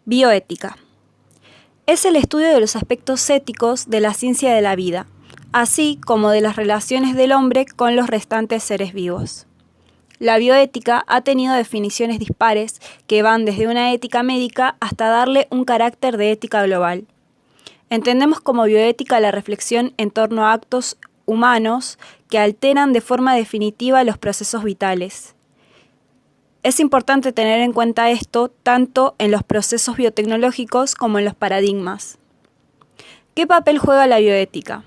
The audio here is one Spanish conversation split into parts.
Bioética. Es el estudio de los aspectos éticos de la ciencia de la vida, así como de las relaciones del hombre con los restantes seres vivos. La bioética ha tenido definiciones dispares que van desde una ética médica hasta darle un carácter de ética global. Entendemos como bioética la reflexión en torno a actos humanos que alteran de forma definitiva los procesos vitales. Es importante tener en cuenta esto tanto en los procesos biotecnológicos como en los paradigmas. ¿Qué papel juega la bioética?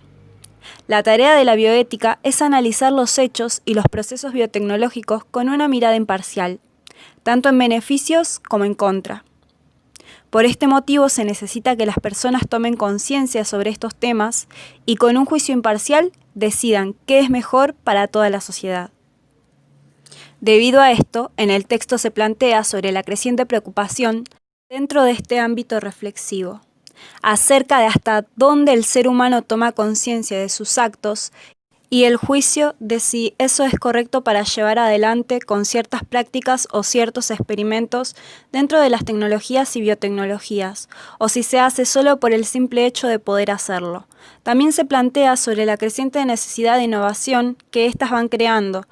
La tarea de la bioética es analizar los hechos y los procesos biotecnológicos con una mirada imparcial, tanto en beneficios como en contra. Por este motivo se necesita que las personas tomen conciencia sobre estos temas y con un juicio imparcial decidan qué es mejor para toda la sociedad. Debido a esto, en el texto se plantea sobre la creciente preocupación dentro de este ámbito reflexivo, acerca de hasta dónde el ser humano toma conciencia de sus actos y el juicio de si eso es correcto para llevar adelante con ciertas prácticas o ciertos experimentos dentro de las tecnologías y biotecnologías, o si se hace solo por el simple hecho de poder hacerlo. También se plantea sobre la creciente necesidad de innovación que éstas van creando.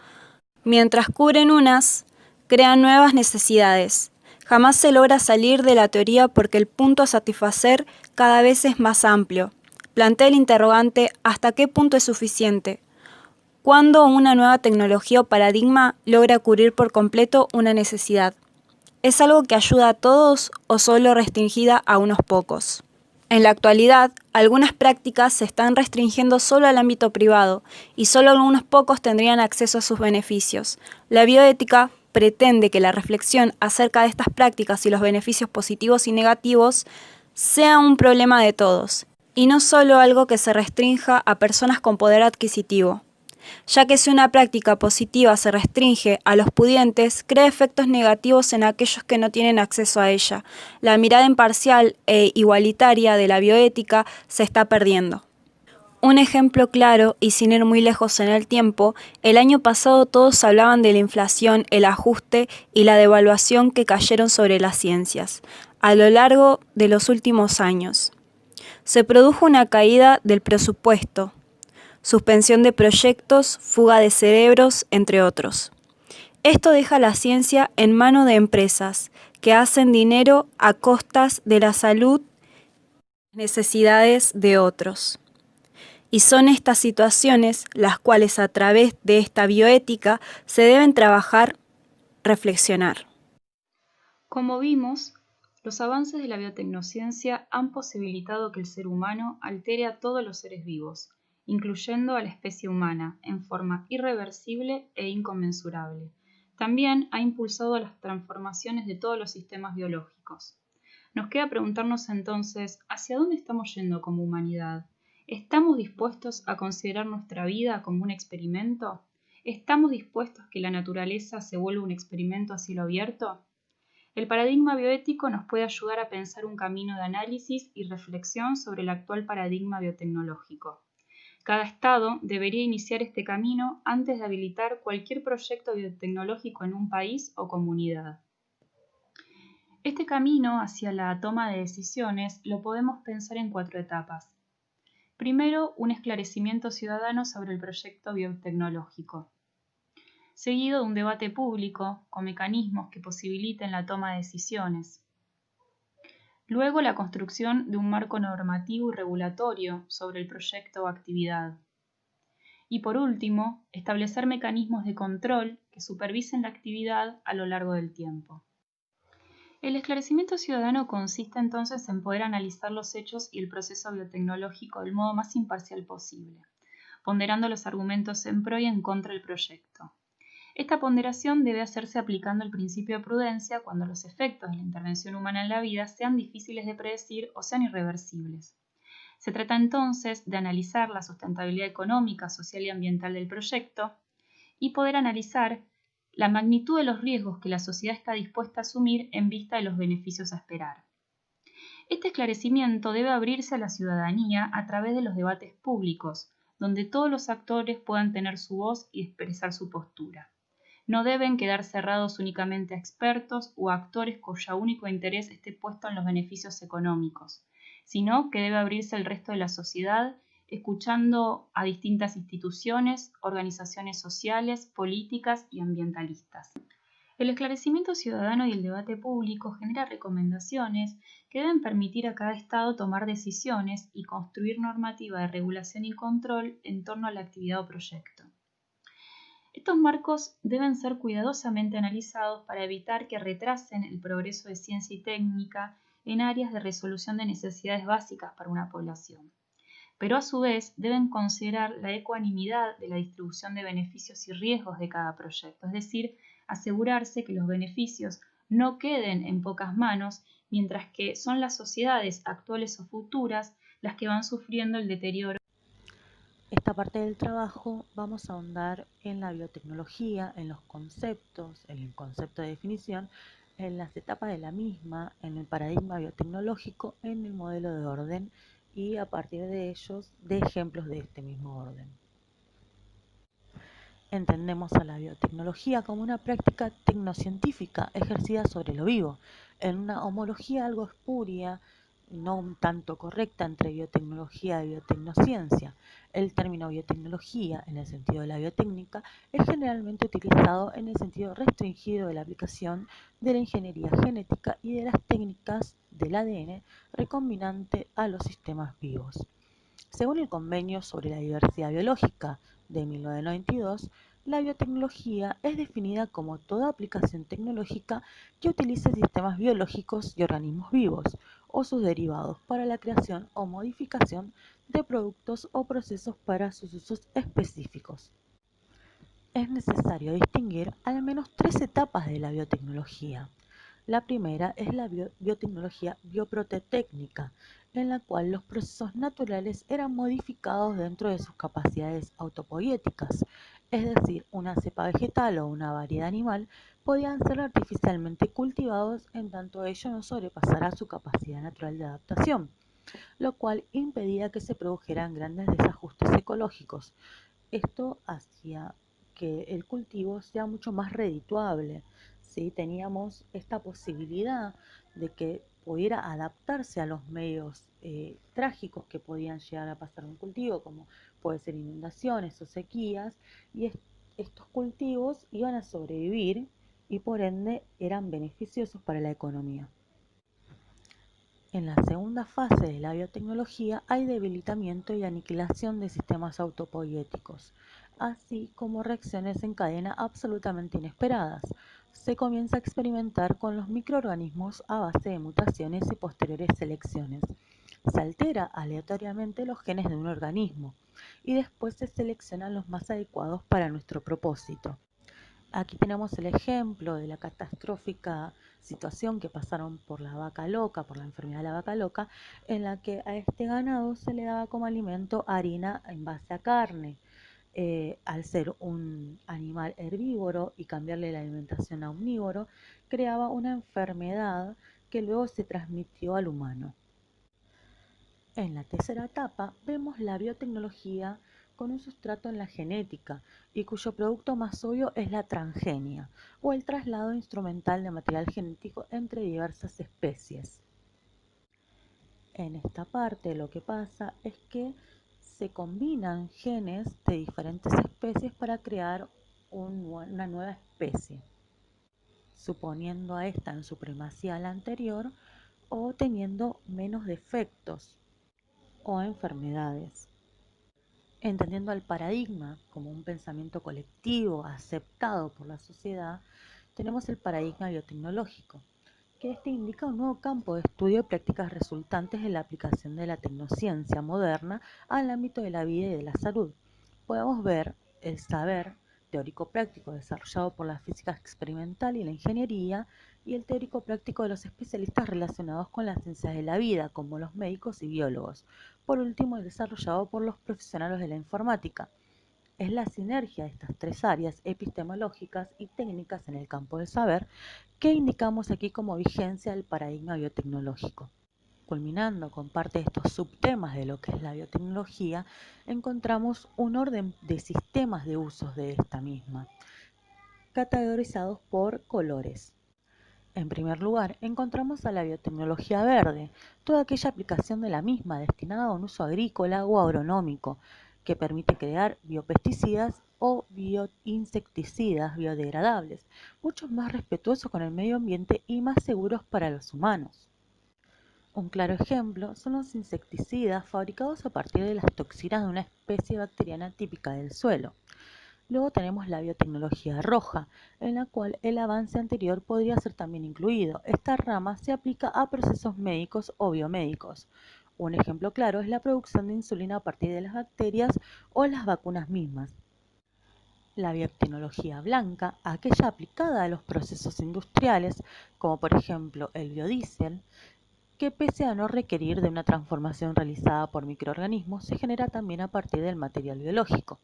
Mientras cubren unas, crean nuevas necesidades. Jamás se logra salir de la teoría porque el punto a satisfacer cada vez es más amplio. Plantea el interrogante ¿hasta qué punto es suficiente? ¿Cuándo una nueva tecnología o paradigma logra cubrir por completo una necesidad? ¿Es algo que ayuda a todos o solo restringida a unos pocos? En la actualidad, algunas prácticas se están restringiendo solo al ámbito privado y solo algunos pocos tendrían acceso a sus beneficios. La bioética pretende que la reflexión acerca de estas prácticas y los beneficios positivos y negativos sea un problema de todos, y no solo algo que se restrinja a personas con poder adquisitivo, ya que si una práctica positiva se restringe a los pudientes, crea efectos negativos en aquellos que no tienen acceso a ella. La mirada imparcial e igualitaria de la bioética se está perdiendo. Un ejemplo claro, y sin ir muy lejos en el tiempo, el año pasado todos hablaban de la inflación, el ajuste y la devaluación que cayeron sobre las ciencias a lo largo de los últimos años. Se produjo una caída del presupuesto, suspensión de proyectos, fuga de cerebros, entre otros. Esto deja la ciencia en manos de empresas que hacen dinero a costas de la salud y necesidades de otros. Y son estas situaciones las cuales a través de esta bioética se deben trabajar, reflexionar. Como vimos, los avances de la biotecnociencia han posibilitado que el ser humano altere a todos los seres vivos, incluyendo a la especie humana, en forma irreversible e inconmensurable. También ha impulsado las transformaciones de todos los sistemas biológicos. Nos queda preguntarnos entonces, ¿hacia dónde estamos yendo como humanidad? ¿Estamos dispuestos a considerar nuestra vida como un experimento? ¿Estamos dispuestos a que la naturaleza se vuelva un experimento a cielo abierto? El paradigma bioético nos puede ayudar a pensar un camino de análisis y reflexión sobre el actual paradigma biotecnológico. Cada Estado debería iniciar este camino antes de habilitar cualquier proyecto biotecnológico en un país o comunidad. Este camino hacia la toma de decisiones lo podemos pensar en 4 etapas. Primero, un esclarecimiento ciudadano sobre el proyecto biotecnológico, seguido de un debate público con mecanismos que posibiliten la toma de decisiones. Luego, la construcción de un marco normativo y regulatorio sobre el proyecto o actividad. Y por último, establecer mecanismos de control que supervisen la actividad a lo largo del tiempo. El esclarecimiento ciudadano consiste entonces en poder analizar los hechos y el proceso biotecnológico del modo más imparcial posible, ponderando los argumentos en pro y en contra del proyecto. Esta ponderación debe hacerse aplicando el principio de prudencia cuando los efectos de la intervención humana en la vida sean difíciles de predecir o sean irreversibles. Se trata entonces de analizar la sustentabilidad económica, social y ambiental del proyecto y poder analizar la magnitud de los riesgos que la sociedad está dispuesta a asumir en vista de los beneficios a esperar. Este esclarecimiento debe abrirse a la ciudadanía a través de los debates públicos, donde todos los actores puedan tener su voz y expresar su postura. no deben quedar cerrados únicamente a expertos o a actores cuyo único interés esté puesto en los beneficios económicos, sino que debe abrirse al resto de la sociedad, escuchando a distintas instituciones, organizaciones sociales, políticas y ambientalistas. El esclarecimiento ciudadano y el debate público genera recomendaciones que deben permitir a cada Estado tomar decisiones y construir normativa de regulación y control en torno a la actividad o proyecto. Estos marcos deben ser cuidadosamente analizados para evitar que retrasen el progreso de ciencia y técnica en áreas de resolución de necesidades básicas para una población, pero a su vez deben considerar la ecuanimidad de la distribución de beneficios y riesgos de cada proyecto, es decir, asegurarse que los beneficios no queden en pocas manos, mientras que son las sociedades actuales o futuras las que van sufriendo el deterioro. Esta parte del trabajo vamos a ahondar en la biotecnología, en los conceptos, en el concepto de definición, en las etapas de la misma, en el paradigma biotecnológico, en el modelo de orden y a partir de ellos de ejemplos de este mismo orden. Entendemos a la biotecnología como una práctica tecnocientífica ejercida sobre lo vivo, en una homología algo espuria, no un tanto correcta entre biotecnología y biotecnociencia. El término biotecnología, en el sentido de la biotécnica, es generalmente utilizado en el sentido restringido de la aplicación de la ingeniería genética y de las técnicas del ADN recombinante a los sistemas vivos. Según el Convenio sobre la Diversidad Biológica de 1992, la biotecnología es definida como toda aplicación tecnológica que utilice sistemas biológicos y organismos vivos o sus derivados para la creación o modificación de productos o procesos para sus usos específicos. Es necesario distinguir al menos tres etapas de la biotecnología. La primera es la biotecnología bioprototécnica, en la cual los procesos naturales eran modificados dentro de sus capacidades autopoiéticas, es decir, una cepa vegetal o una variedad animal podían ser artificialmente cultivados en tanto ello no sobrepasara su capacidad natural de adaptación, lo cual impedía que se produjeran grandes desajustes ecológicos. Esto hacía que el cultivo sea mucho más redituable. ¿Sí? Teníamos esta posibilidad de que pudiera adaptarse a los medios trágicos que podían llegar a pasar un cultivo, como puede ser inundaciones o sequías, y estos cultivos iban a sobrevivir y por ende eran beneficiosos para la economía. En la segunda fase de la biotecnología hay debilitamiento y aniquilación de sistemas autopoiéticos, así como reacciones en cadena absolutamente inesperadas. Se comienza a experimentar con los microorganismos a base de mutaciones y posteriores selecciones. Se altera aleatoriamente los genes de un organismo y después se seleccionan los más adecuados para nuestro propósito. Aquí tenemos el ejemplo de la catastrófica situación que pasaron por la vaca loca, por la enfermedad de la vaca loca, en la que a este ganado se le daba como alimento harina en base a carne. Al ser un animal herbívoro y cambiarle la alimentación a omnívoro, creaba una enfermedad que luego se transmitió al humano. En la tercera etapa vemos la biotecnología con un sustrato en la genética y cuyo producto más obvio es la transgenia o el traslado instrumental de material genético entre diversas especies. En esta parte lo que pasa es que se combinan genes de diferentes especies para crear una nueva especie, suponiendo a esta en supremacía a la anterior o teniendo menos defectos o enfermedades. Entendiendo al paradigma como un pensamiento colectivo aceptado por la sociedad, tenemos el paradigma biotecnológico, que este indica un nuevo campo de estudio y prácticas resultantes de la aplicación de la tecnociencia moderna al ámbito de la vida y de la salud. Podemos ver el saber teórico-práctico desarrollado por la física experimental y la ingeniería, y el teórico-práctico de los especialistas relacionados con las ciencias de la vida, como los médicos y biólogos. Por último, el desarrollado por los profesionales de la informática. Es la sinergia de estas tres áreas epistemológicas y técnicas en el campo del saber que indicamos aquí como vigencia del paradigma biotecnológico. Culminando con parte de estos subtemas de lo que es la biotecnología, encontramos un orden de sistemas de usos de esta misma, categorizados por colores. En primer lugar, encontramos a la biotecnología verde, toda aquella aplicación de la misma destinada a un uso agrícola o agronómico, que permite crear biopesticidas o bioinsecticidas biodegradables, mucho más respetuosos con el medio ambiente y más seguros para los humanos. Un claro ejemplo son los insecticidas fabricados a partir de las toxinas de una especie bacteriana típica del suelo. Luego tenemos la biotecnología roja, en la cual el avance anterior podría ser también incluido. Esta rama se aplica a procesos médicos o biomédicos. Un ejemplo claro es la producción de insulina a partir de las bacterias o las vacunas mismas. La biotecnología blanca, aquella aplicada a los procesos industriales, como por ejemplo el biodiesel, que pese a no requerir de una transformación realizada por microorganismos, se genera también a partir del material biológico.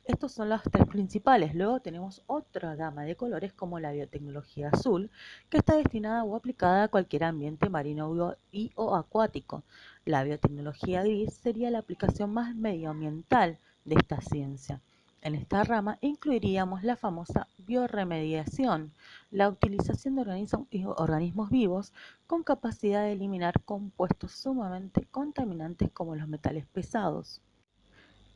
Estos son los tres principales. Luego tenemos otra gama de colores como la biotecnología azul, que está destinada o aplicada a cualquier ambiente marino o acuático. La biotecnología gris sería la aplicación más medioambiental de esta ciencia. En esta rama incluiríamos la famosa bioremediación, la utilización de organismos vivos con capacidad de eliminar compuestos sumamente contaminantes como los metales pesados.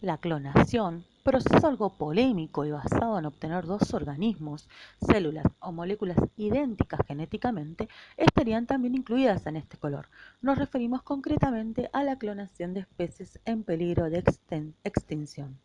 La clonación, proceso algo polémico y basado en obtener dos organismos, células o moléculas idénticas genéticamente, estarían también incluidas en este color. Nos referimos concretamente a la clonación de especies en peligro de extinción.